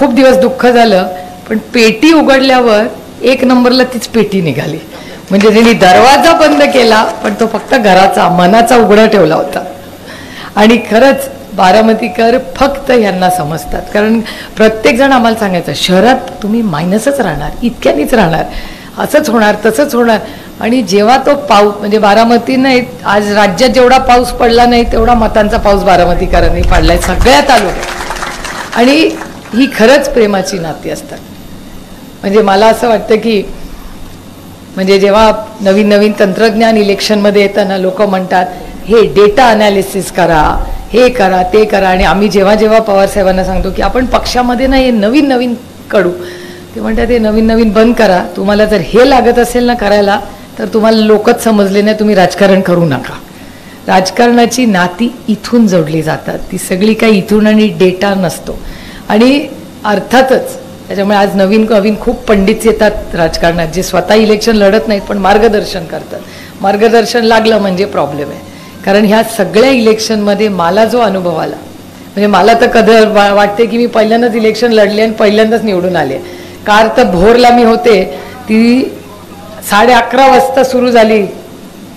खूप दिवस दुःख झालं, पण पेटी उघडल्यावर एक नंबरला तीच पेटी निघाली. म्हणजे त्यांनी दरवाजा बंद केला पण तो फक्त घराचा मनाचा उघडा ठेवला होता. आणि खरंच बारामतीकर फक्त यांना समजतात, कारण प्रत्येक जण आम्हाला सांगायचं शहरात तुम्ही मायनसच राहणार, इतक्यानीच राहणार, असंच होणार तसंच होणार. आणि जेव्हा तो पाऊस म्हणजे बारामती नाही, आज राज्यात जेवढा पाऊस पडला नाही तेवढा मतांचा पाऊस बारामतीकरांनी पडलाय सगळ्या तालुक्यात. आणि ही खरंच प्रेमाची नाती असतात. म्हणजे मला असं वाटतं की म्हणजे जेव्हा नवीन नवीन तंत्रज्ञान इलेक्शनमध्ये येताना लोक म्हणतात हे डेटा अनालिसिस करा, हे करा, ते करा. आणि आम्ही जेव्हा जेव्हा पवार साहेबांना सांगतो की आपण पक्षामध्ये ना हे नवीन नवीन करू, ते म्हणतात हे नवीन नवीन बंद करा. तुम्हाला जर हे लागत असेल ना करायला तर तुम्हाला लोकच समजले नाही, तुम्ही राजकारण करू नका. राजकारणाची नाती इथून जोडली जातात, ती सगळी काही इथून आणि डेटा नसतो. आणि अर्थातच त्याच्यामुळे आज नवीन नवीन खूप पंडित येतात राजकारणात, जे स्वतः इलेक्शन लढत नाहीत पण मार्गदर्शन करतात. मार्गदर्शन लागलं म्हणजे प्रॉब्लेम आहे. कारण ह्या सगळ्या इलेक्शनमध्ये मला जो अनुभव आला, म्हणजे मला तर कधी वाटते की मी पहिल्यांदाच इलेक्शन लढले आणि पहिल्यांदाच निवडून आले. कार तर भोरला मी होते, ती 11:30 वाजता सुरू झाली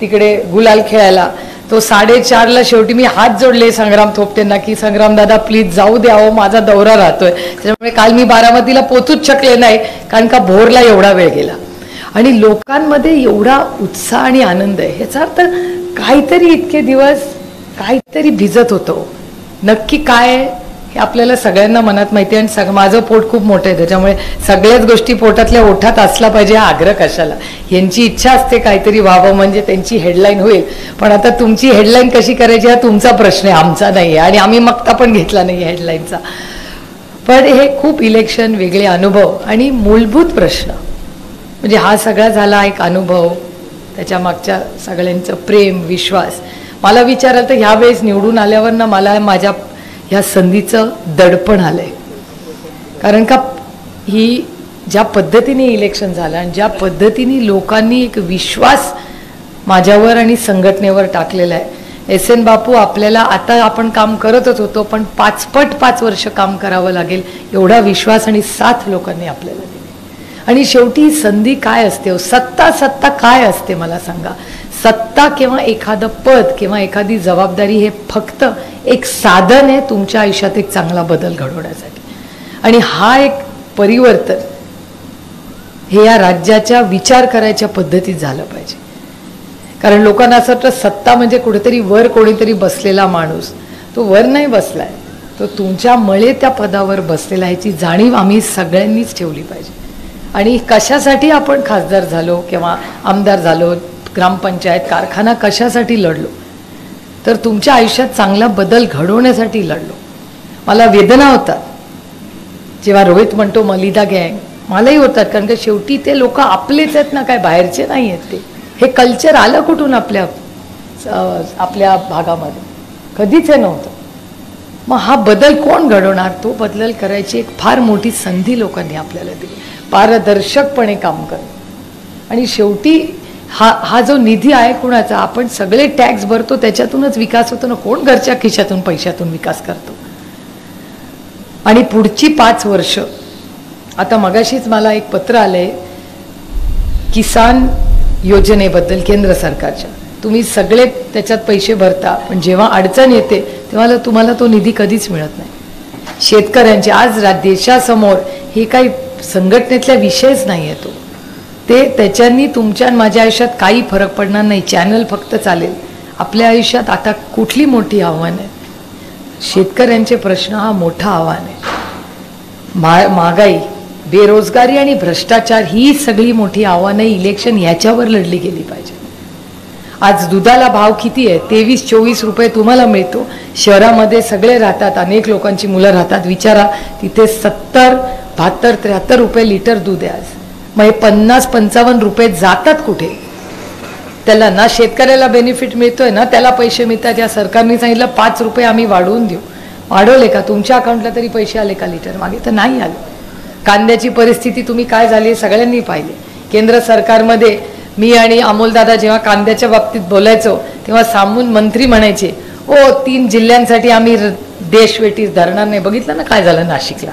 तिकडे गुलाल खेळायला. तो 4:30ला शेवटी मी हात जोडले संग्राम थोपटेंना की संग्राम दादा प्लीज जाऊ द्यावं, माझा दौरा राहतोय. त्याच्यामुळे काल मी बारामतीला पोचूच शकले नाही, कारण का भोरला एवढा वेळ गेला. आणि लोकांमध्ये एवढा उत्साह आणि आनंद आहे, ह्याचा अर्थ काहीतरी इतके दिवस काहीतरी भिजत होतो. नक्की काय हे आपल्याला सगळ्यांना मनात माहिती आहे. आणि माझं पोट खूप मोठं आहे, त्याच्यामुळे सगळ्याच गोष्टी पोटातल्या ओठात असला पाहिजे हा आग्रह कशाला. यांची इच्छा असते काहीतरी व्हावं म्हणजे त्यांची हेडलाईन होईल, पण आता तुमची हेडलाईन कशी करायची हा तुमचा प्रश्न आहे, आमचा नाही आहे. आणि आम्ही मक्ता पण घेतला नाही हेडलाईनचा. पण हे खूप इलेक्शन, वेगळे अनुभव आणि मूलभूत प्रश्न, म्हणजे हा सगळा झाला एक अनुभव, त्याच्या मागच्या सगळ्यांचं प्रेम, विश्वास. मला विचाराल तर ह्यावेळेस निवडून आल्यावर ना मला माझ्या ह्या संधीचं दडपण आलंय. कारण का ही ज्या पद्धतीने इलेक्शन झालं आणि ज्या पद्धतीने लोकांनी एक विश्वास माझ्यावर आणि संघटनेवर टाकलेला आहे. एस.एन. बापू आपल्याला आता आपण काम करतच होतो, पण 5 वर्ष काम करावं लागेल एवढा विश्वास आणि साथ लोकांनी आपल्याला दिली. आणि शेवटी संधी काय असते, सत्ता काय असते मला सांगा. सत्ता किंवा एखादं पद किंवा एखादी जबाबदारी हे फक्त एक साधन आहे तुमच्या आयुष्यात एक चांगला बदल घडवण्यासाठी. आणि हा एक परिवर्तन हे या राज्याच्या विचार करायच्या पद्धतीत झालं पाहिजे. कारण लोकांना असं वाटतं सत्ता म्हणजे कुठेतरी वर कोणीतरी बसलेला माणूस. तो वर नाही बसलाय, तो तुमच्यामुळे त्या पदावर बसलेला, ह्याची जाणीव आम्ही सगळ्यांनीच ठेवली पाहिजे. आणि कशासाठी आपण खासदार झालो किंवा आमदार झालो, ग्रामपंचायत, कारखाना कशासाठी लढलो, तर तुमच्या आयुष्यात चांगला बदल घडवण्यासाठी लढलो. मला वेदना होतात जेव्हा रोहित म्हणतो मलिदा गँग, मलाही होतात, कारण की शेवटी ते लोक आपलेच आहेत ना, काय बाहेरचे नाही आहेत. ते हे कल्चर आलं कुठून आपल्या भागामध्ये, कधीच हे नव्हतं. मग हा बदल कोण घडवणार, तो बदल करायची एक फार मोठी संधी लोकांनी आपल्याला दिली, पारदर्शकपणे काम करणं. आणि शेवटी हा जो निधी आहे कुणाचा, आपण सगळे टॅक्स भरतो, त्याच्यातूनच विकास होतो ना, कोण घरच्या खिशातून पैशातून विकास करतो. आणि पुढची 5 वर्ष, आता मगाशीच मला एक पत्र आलंय किसान योजनेबद्दल केंद्र सरकारच्या, तुम्ही सगळे त्याच्यात पैसे भरता, पण जेव्हा अडचण येते तेव्हा तुम्हाला तो निधी कधीच मिळत नाही. शेतकऱ्यांचे आज देशासमोर हे काही संघटनेतल्या विषयच नाही आहे, ते त्याच्यानी तुमच्या माझ्या आयुष्यात काही फरक पडणार नाही. चॅनल फक्त चालेल. आपल्या आयुष्यात आता कुठली मोठी आव्हान आहे, शेतकऱ्यांचे प्रश्न हा मोठा आव्हान आहे. महागाई, बेरोजगारी आणि भ्रष्टाचार ही सगळी मोठी आव्हानं इलेक्शन ह्याच्यावर लढली गेली पाहिजे. आज दुधाला भाव किती आहे, 23-24 रुपये तुम्हाला मिळतो. शहरामध्ये सगळे राहतात, अनेक लोकांची मुलं राहतात, विचारा तिथे 70, 72, 73 रुपये लिटर दूध आहे आज. मग हे 50-55 रुपये जातात कुठे? त्याला ना शेतकऱ्याला बेनिफिट मिळतोय ना त्याला पैसे मिळतात. या सरकारने सांगितलं 5 रुपये आम्ही वाढवून देऊ. वाढवले का? तुमच्या अकाउंटला तरी पैसे आले का लिटर मागे? तर नाही आले. कांद्याची परिस्थिती तुम्ही काय झाली सगळ्यांनी पाहिली. केंद्र सरकारमध्ये मी आणि अमोलदादा जेव्हा कांद्याच्या बाबतीत बोलायचो तेव्हा सामून मंत्री म्हणायचे, ओ 3 जिल्ह्यांसाठी आम्ही देशवेटीस धरणार नाही. बघितलं ना काय झालं नाशिकला.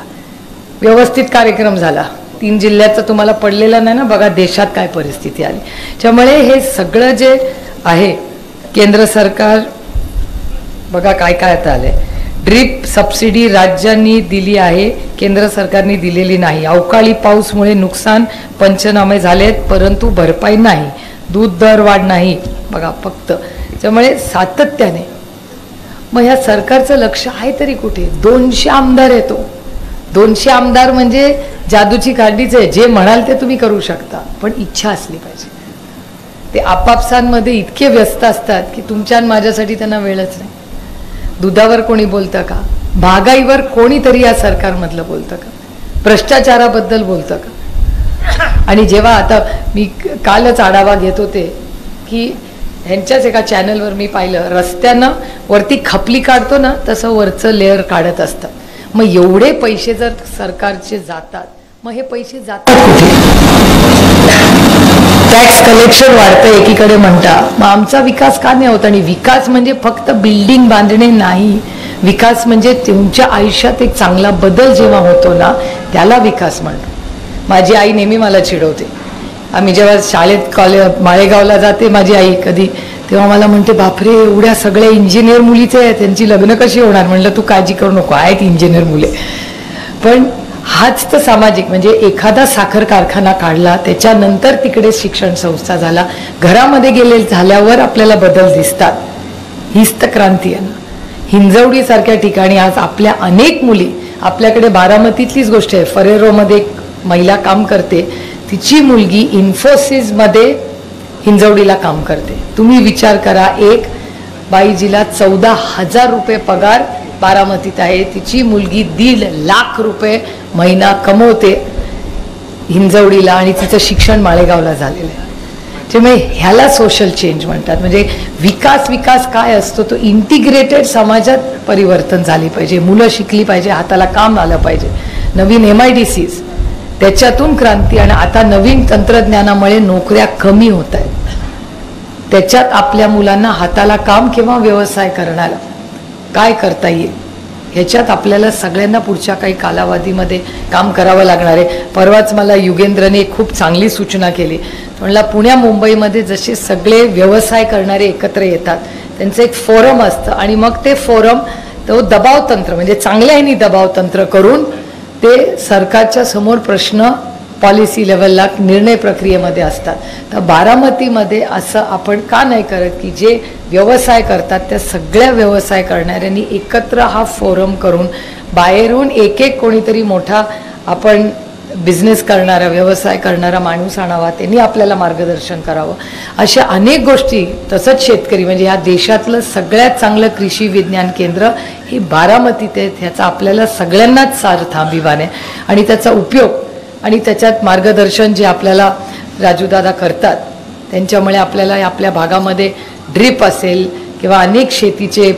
व्यवस्थित कार्यक्रम झाला. 3 जिल्ह्याचा तुम्हाला पडलेला नाही ना, बघा देशात काय परिस्थिती आली. त्यामुळे हे सगळं जे आहे केंद्र सरकार बघा काय काय आता आलंय. ड्रीप सबसिडी राज्यांनी दिली आहे, केंद्र सरकारने दिलेली नाही. अवकाळी पाऊसमुळे नुकसान पंचनामे झालेत परंतु भरपाई नाही. दूध दर वाढ नाही बघा फक्त. त्यामुळे सातत्याने मग ह्या सरकारचं लक्ष आहे तरी कुठे. 200 आमदार येतो. 200 आमदार म्हणजे जादूची काढलीच आहे. जे म्हणाल ते तुम्ही करू शकता, पण इच्छा असली पाहिजे. ते आपापसांमध्ये इतके व्यस्त असतात की तुमच्या आणि माझ्यासाठी त्यांना वेळच नाही. दुधावर कोणी बोलतं का? महागाईवर कोणीतरी या सरकारमधलं बोलतं का? भ्रष्टाचाराबद्दल बोलतं का? आणि जेव्हा आता मी कालच आढावा घेत होते की ह्यांच्याच एका चॅनलवर मी पाहिलं, रस्त्यानं वरती खपली काढतो ना तसं वरचं लेअर काढत असतात. मग एवढे पैसे जर सरकारचे जातात, मग हे पैसे जातात कुठे? टॅक्स कलेक्शन वाढतं एकीकडे म्हणता, मग आमचा विकास का नाही होत? आणि विकास म्हणजे फक्त बिल्डिंग बांधणे नाही. विकास म्हणजे तुमच्या आयुष्यात एक चांगला बदल जेव्हा होतो ना त्याला विकास म्हणतो. माझी आई नेहमी मला चिडवते. आम्ही जेव्हा शाळेत माळेगावला जाते माझी आई कधी, तेव्हा मला म्हणते बापरे एवढ्या सगळ्या इंजिनियर मुलीचे आहेत, त्यांची लग्न कशी होणार? म्हणलं तू काळजी करू नको, आहेत इंजिनियर मुले. पण हाच तर सामाजिक, म्हणजे एखादा साखर कारखाना काढला त्याच्यानंतर तिकडे शिक्षण संस्था झाला, घरामध्ये गेले झाल्यावर आपल्याला बदल दिसतात. हीच तर क्रांती आहे ना. हिंजवडी सारख्या ठिकाणी आज आपल्या अनेक मुली, आपल्याकडे बारामतीतलीच गोष्ट आहे, फरेरोमध्ये एक महिला काम करते, तिची मुलगी इन्फोसिसमध्ये हिंजवडीला काम करते. तुम्ही विचार करा, एक बाईजीला 14,000 रुपये पगार बारामतीत आहे, तिची मुलगी 1.5 लाख रुपये महिना कमवते हिंजवडीला, आणि तिचं शिक्षण माळेगावला झालेलं आहे. त्यामुळे ह्याला सोशल चेंज म्हणतात. म्हणजे विकास काय असतो? तो इंटिग्रेटेड समाजात परिवर्तन झाली पाहिजे, मुलं शिकली पाहिजे, हाताला काम आलं पाहिजे, नवीन MIDCs, त्याच्यातून क्रांती. आणि आता नवीन तंत्रज्ञानामुळे नोकऱ्या कमी होत आहेत, त्याच्यात आपल्या मुलांना हाताला काम किंवा व्यवसाय करण्याला काय करता येईल ह्याच्यात आपल्याला सगळ्यांना पुढच्या काही कालावधीमध्ये काम करावं लागणार आहे. परवाच मला युगेंद्रने खूप चांगली सूचना केली. म्हणला पुण्या मुंबईमध्ये जसे सगळे व्यवसाय करणारे एकत्र येतात, त्यांचं एक फोरम असतं, आणि मग ते फोरम तो दबाव तंत्र, म्हणजे चांगल्या ह्यानी दबाव तंत्र करून ते सरकारच्या समोर प्रश्न पॉलिसी लेवलला निर्णय प्रक्रियेमध्ये असतात. तर बारामतीमध्ये असं आपण का नाही करत की जे व्यवसाय करतात त्या सगळ्या व्यवसाय करणाऱ्यांनी एकत्र हा फोरम करून बाहेरून एक कोणीतरी मोठा आपण बिझनेस करणारा, व्यवसाय करणारा माणूस आणावा, त्यांनी आपल्याला मार्गदर्शन करावं. अशा अनेक गोष्टी. तसंच शेतकरी, म्हणजे ह्या देशातलं सगळ्यात चांगलं कृषी विज्ञान केंद्र हे बारामतीत आहे. ह्याचा आपल्याला सगळ्यांनाच सार्थ अभिमान आहे, आणि त्याचा उपयोग आणि त्याच्यात मार्गदर्शन जे आपल्याला राजूदादा करतात त्यांच्यामुळे आपल्याला आपल्या भागामध्ये ड्रीप असेल किंवा अनेक शेतीचे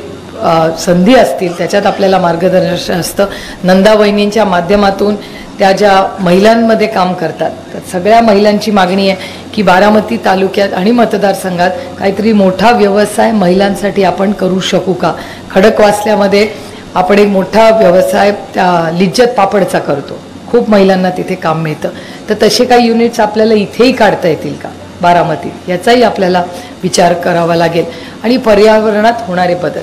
संधी असतील त्याच्यात आपल्याला मार्गदर्शन असतं. नंदा वहिनींच्या माध्यमातून त्या ज्या महिलांमध्ये काम करतात, तर सगळ्या महिलांची मागणी आहे की बारामती तालुक्यात आणि मतदारसंघात काहीतरी मोठा व्यवसाय महिलांसाठी आपण करू शकू का. खडकवासल्यामध्ये आपण एक मोठा व्यवसाय त्या लिज्जत पापडचा करतो, खूप महिलांना तिथे काम मिळतं. तर तसे काही युनिट्स आपल्याला इथेही काढता येतील का बारामतीत, याचाही आपल्याला विचार करावा लागेल. आणि पर्यावरणात होणारे बदल,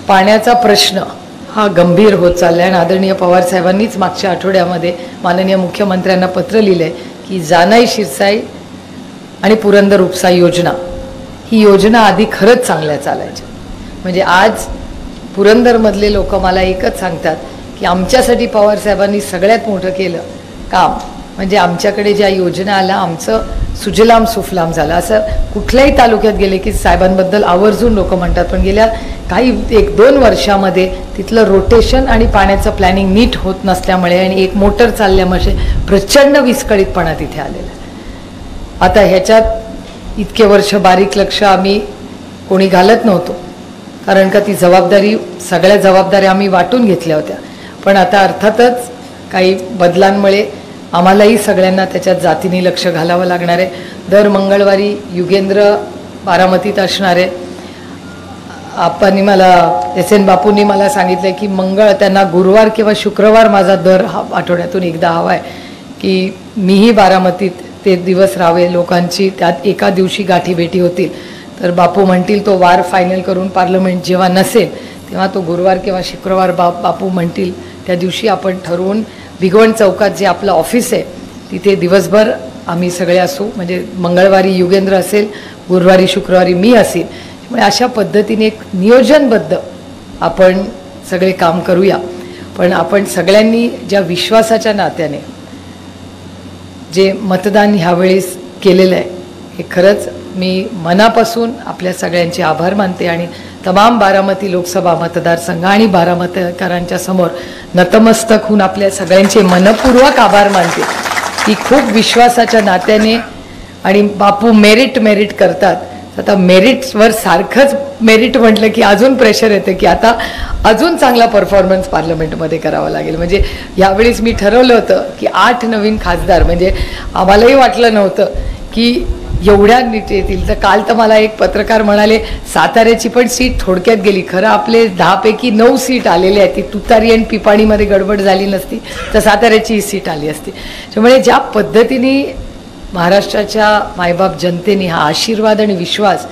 पाण्याचा प्रश्न हा गंभीर होत चालला आहे. आणि आदरणीय पवार साहेबांनीच मागच्या आठवड्यामध्ये माननीय मुख्यमंत्र्यांना पत्र लिहिलं आहे की जानाई शिरसाई आणि पुरंदर उपसा योजना, ही योजना आधी खरंच चांगल्या चालायच्या. म्हणजे आज पुरंदरमधले लोक मला एकच सांगतात की आमच्यासाठी पवार साहेबांनी सगळ्यात मोठं केलं काम म्हणजे आमच्याकडे ज्या योजना आल्या आमचं सुजलाम सुफलाम झालं. असं कुठल्याही तालुक्यात गेले की साहेबांबद्दल आवर्जून लोक म्हणतात, पण गेल्या काही 1-2 वर्षामध्ये तिथलं रोटेशन आणि पाण्याचं प्लॅनिंग नीट होत नसल्यामुळे आणि एक मोटर चालल्यामुळे प्रचंड विस्कळीतपणा तिथे आलेला आहे. आता ह्याच्यात इतके वर्ष बारीक लक्ष आम्ही कोणी घालत नव्हतो, कारण का ती जबाबदारी, सगळ्या जबाबदाऱ्या आम्ही वाटून घेतल्या होत्या. पण आता अर्थातच काही बदलांमुळे आम्हालाही सगळ्यांना त्याच्यात जातीने लक्ष घालावं लागणार आहे. दर मंगळवारी युगेंद्र बारामतीत असणार आहे. आपांनी मला एस.एन. बापूंनी मला सांगितलं की त्यांना गुरुवार किंवा शुक्रवार माझा दर आठवड्यातून एकदा हवा आहे की मीही बारामतीत ते दिवस राहावे, लोकांची त्यात एका दिवशी गाठीभेटी होतील. तर बापू म्हणतील तो वार फायनल करून पार्लमेंट जेव्हा नसेल तेव्हा तो गुरुवार किंवा शुक्रवार बापू म्हणतील त्या दिवशी आपण ठरवून भिगवण चौकात जे आपलं ऑफिस आहे तिथे दिवसभर आम्ही सगळे असू. म्हणजे मंगळवारी युगेंद्र असेल, गुरुवारी शुक्रवारी मी असेल. त्यामुळे अशा पद्धतीने एक नियोजनबद्ध आपण सगळे काम करूया. पण आपण सगळ्यांनी ज्या विश्वासाच्या नात्याने जे मतदान ह्यावेळेस केलेलं आहे हे खरंच मी मनापासून आपल्या सगळ्यांचे आभार मानते आणि तमाम बारामती लोकसभा मतदारसंघ आणि बारामतीकरांच्या समोर नतमस्तक होऊन आपल्या सगळ्यांचे मनपूर्वक आभार मानते की खूप विश्वासाच्या नात्याने. आणि बापू मेरिट करतात. आता मेरिटवर सारखंच मेरिट म्हटलं की अजून प्रेशर येतं की आता अजून चांगला परफॉर्मन्स पार्लमेंटमध्ये करावा लागेल. म्हणजे यावेळेस मी ठरवलं होतं की 8 नवीन खासदार, म्हणजे आम्हालाही वाटलं नव्हतं की एवढ्या नीट येतील. तर काल तर मला एक पत्रकार म्हणाले साताऱ्याची पण सीट थोडक्यात गेली. खरं आपले 10 पैकी 9 सीट आलेले आहेत. ती तुतारी आणि पिपाणीमध्ये गडबड झाली नसती तर साताऱ्याची ही सीट आली असती. त्यामुळे ज्या पद्धतीने महाराष्ट्राच्या मायबाप जनतेने हा आशीर्वाद आणि विश्वास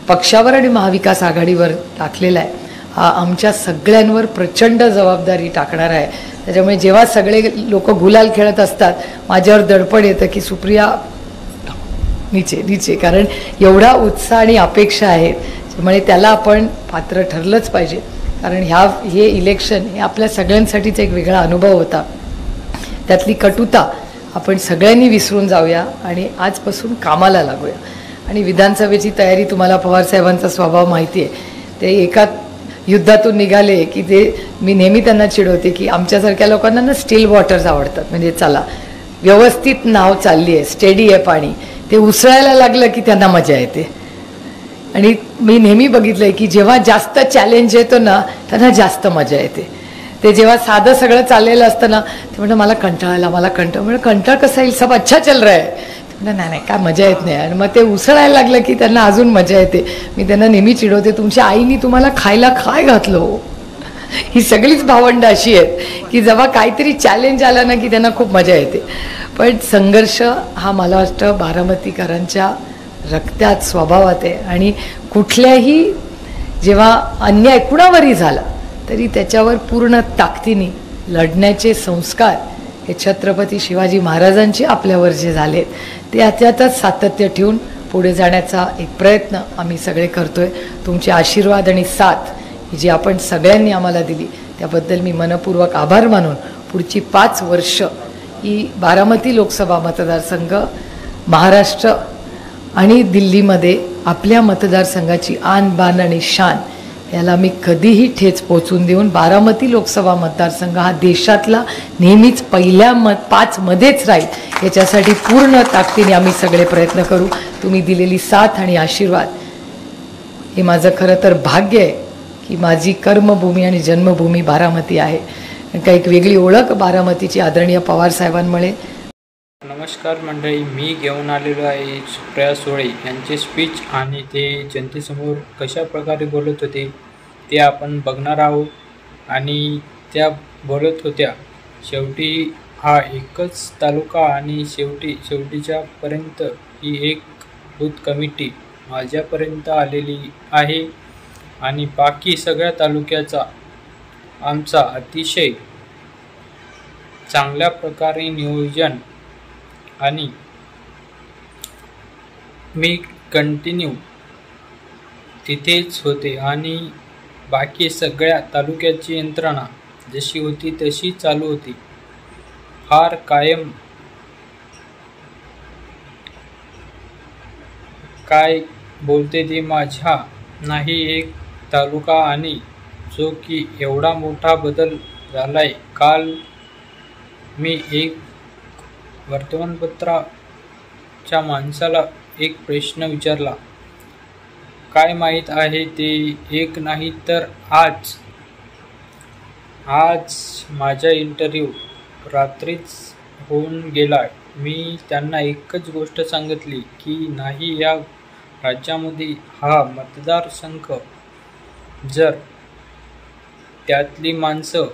पक्षावर आणि महाविकास आघाडीवर टाकलेला आहे हा आमच्या सगळ्यांवर प्रचंड जबाबदारी टाकणार आहे. त्याच्यामुळे जेव्हा सगळे लोक गुलाल खेळत असतात माझ्यावर दडपण येतं की सुप्रिया नीचे कारण एवढा उत्साह आणि अपेक्षा आहेत. त्यामुळे त्याला आपण पात्र ठरलंच पाहिजे. कारण हे इलेक्शन हे आपल्या सगळ्यांसाठीच एक वेगळा अनुभव होता. त्यातली कटुता आपण सगळ्यांनी विसरून जाऊया आणि आजपासून कामाला लागूया. आणि विधानसभेची तयारी तुम्हाला पवारसाहेबांचा स्वभाव माहिती आहे. ते एका युद्धातून निघाले की ते मी नेहमी त्यांना चिडवते की आमच्यासारख्या लोकांना ना स्टील वॉटर्स आवडतात. म्हणजे चला व्यवस्थित नाव चालली आहे, स्टेडी आहे पाणी, ते उसळायला लागलं की त्यांना मजा येते. आणि मी नेहमी बघितलं आहे की जेव्हा जास्त चॅलेंज येतो ना त्यांना जास्त मजा येते. ते जेव्हा साधं सगळं चाललेलं असतं ना ते म्हणतं मला कंटाळायला म्हणजे कंटाळ कसा येईल, सब अच्छा चल रहा आहे. म्हणलं नाही काय मजा येत नाही. आणि मग ते उसळायला लागलं की त्यांना अजून मजा येते. मी त्यांना नेहमी चिडवते तुमच्या आईनी तुम्हाला खायला काय घातलं हो. ही सगळीच भावंड अशी आहेत की जेव्हा काहीतरी चॅलेंज आला ना की त्यांना खूप मजा येते. पण संघर्ष हा मला वाटतं बारामतीकरांच्या रक्तात स्वभावात आहे. आणि कुठल्याही जेव्हा अन्याय कुणावरही झाला तरी त्याच्यावर पूर्ण ताकदीने लढण्याचे संस्कार हे छत्रपती शिवाजी महाराजांचे आपल्यावर जे झालेत ते त्यातच सातत्य ठेवून पुढे जाण्याचा एक प्रयत्न आम्ही सगळे करतोय. तुमचे आशीर्वाद आणि साथ ही जी आपण सगळ्यांनी आम्हाला दिली त्याबद्दल मी मनपूर्वक आभार मानून पुढची 5 वर्ष ही बारामती लोकसभा मतदारसंघ महाराष्ट्र आणि दिल्लीमध्ये आपल्या मतदारसंघाची आन बान आणि शान याला मी कधीही ठेच पोचून देऊन बारामती लोकसभा मतदारसंघ हा देशातला नेहमीच पहिल्या 5 मध्येच राहील याच्यासाठी पूर्ण ताकदीने आम्ही सगळे प्रयत्न करू. तुम्ही दिलेली साथ आणि आशीर्वाद हे माझं खरं तर भाग्य आहे की माझी कर्मभूमी आणि जन्मभूमी बारामती आहे. काही एक वेगळी ओळख बारामतीची आदरणीय पवार साहेबांमुळे. नमस्कार मंडळी, मी घेऊन आलेलो आहे सुप्रिया सुळे यांचे स्पीच आणि ते जनतेसमोर कशा प्रकारे बोलत होते ते आपण बघणार आहोत. आणि त्या बोलत होत्या शेवटी हा एकच तालुका आणि शेवटीच्या पर्यंत ही एक बूथ कमिटी माझ्यापर्यंत आलेली आहे आणि बाकी सगळ्या तालुक्याचा आमचा अतिशय चांगल्या प्रकारे नियोजन आणि मी कंटिन्यू तिथेच होते आणि बाकी सगळ्या तालुक्याची यंत्रणा जशी होती तशी चालू होती. फार कायम काय बोलते ते माझ्या नाही एक तालुका आणि जो की एवढा मोठा बदल झालाय. काल मी एक वर्तमानपत्राच्या माणसाला एक प्रश्न विचारला, काय माहीत आहे ते एक नाही तर आज माझा इंटरव्ह्यू रात्रीच होऊन गेला. मी त्यांना एकच गोष्ट सांगितली की नाही या राज्यामध्ये हा मतदारसंघ जर त्यातली माणसं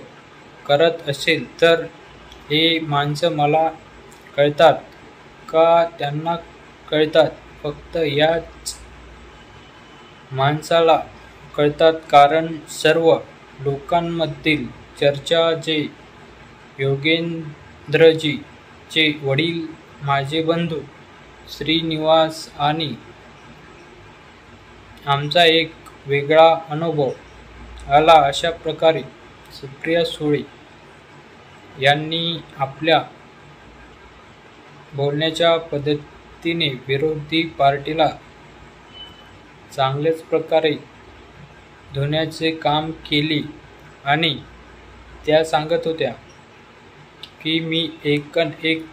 करत असेल तर हे माणसं मला कळतात का त्यांना कळतात? फक्त याच माणसाला कळतात, कारण सर्व लोकांमधील चर्चा जे योगेंद्रजी चे वडील, माझे बंधू श्रीनिवास आणि आमचा एक वेगळा अनुभव आला. अशा प्रकारे सुप्रिया सुळे यांनी आपल्या बोलण्याच्या पद्धतीने विरोधी पार्टीला चांगल्याच प्रकारे धुण्याचे काम केले आणि त्या सांगत होत्या की मी एकन एक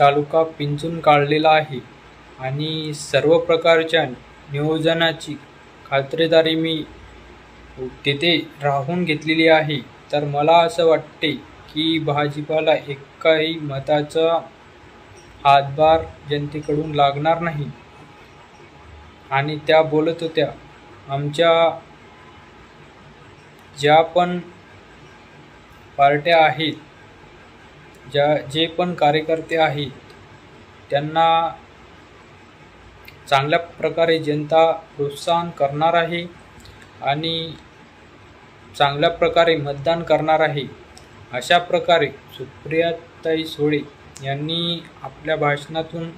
तालुका पिंजून काढलेला आहे आणि सर्व प्रकारच्या नियोजनाची खात्रीदारी मी तिथे राहून घेतलेली आहे. तर मला असं वाटते की भाजपाला एकाही मताचा हातभार जनतेकडून लागणार नाही. आणि त्या बोलत होत्या, आमच्या ज्या पण पार्ट्या आहेत, जे पण कार्यकर्ते आहेत, त्यांना चांगल्या प्रकारे जनता प्रोत्साहन करणार आहे आणि चांगल्या प्रकारे मतदान करणार आहे. अशा प्रकारे सुप्रियाताई सुळे यांनी आपल्या भाषणातून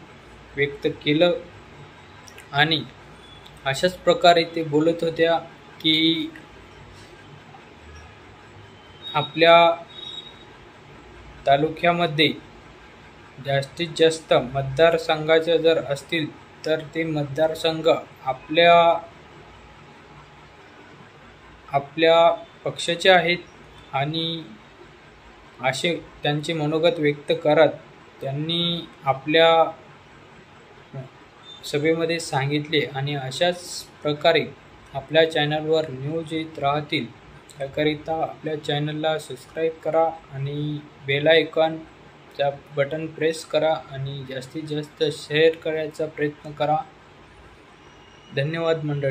व्यक्त केलं. आणि अशाच प्रकारे ते बोलत होत्या की आपल्या तालुक्यामध्ये जास्तीत जास्त मतदारसंघाच्या जर असतील तर ते मतदारसंघ आपल्या पक्षाचे आहेत. आणि असे त्यांचे मनोगत व्यक्त करत त्यांनी आपल्या सभेमध्ये सांगितले. आणि अशाच प्रकारे आपल्या चॅनलवर न्यूज येत राहतील. त्याकरिता आपल्या चॅनलला सबस्क्राईब करा आणि बेल आयकॉनचा बटन प्रेस करा आणि जास्तीत जास्त शेअर करायचा प्रयत्न करा. धन्यवाद मंडळी.